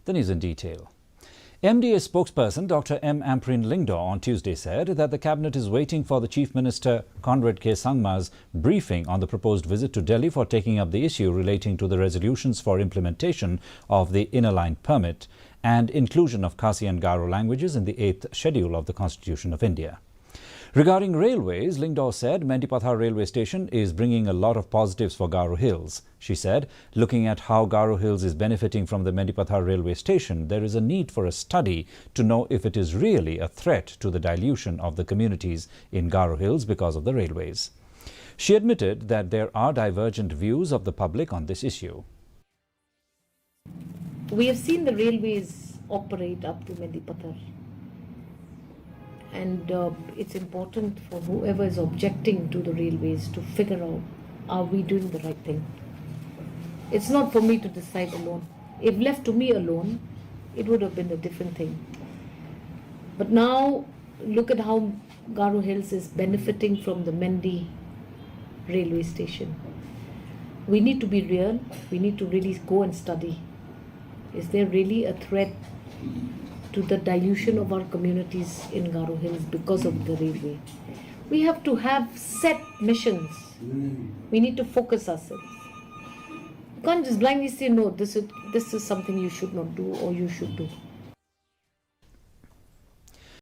The news in detail. MDA spokesperson Dr. M. Amprin Lyngdoh on Tuesday said that the cabinet is waiting for the Chief Minister Conrad K. Sangma's briefing on the proposed visit to Delhi for taking up the issue relating to the resolutions for implementation of the Inner Line Permit and inclusion of Khasi and Garo languages in the 8th schedule of the Constitution of India. Regarding railways, Lyngdoh said Mendipathar railway station is bringing a lot of positives for Garo Hills. She said, looking at how Garo Hills is benefiting from the Mendipathar railway station, there is a need for a study to know if it is really a threat to the dilution of the communities in Garo Hills because of the railways. She admitted that there are divergent views of the public on this issue. We have seen the railways operate up to Mendipathar. And it's important for whoever is objecting to the railways to figure out, are we doing the right thing? It's not for me to decide alone. If left to me alone, it would have been a different thing. But now, look at how Garo Hills is benefiting from the Mendi railway station. We need to be real. We need to really go and study. Is there really a threat to the dilution of our communities in Garo Hills because of the railway? We have to have set missions. We need to focus ourselves. You can't just blindly say, no, this is something you should not do or you should do.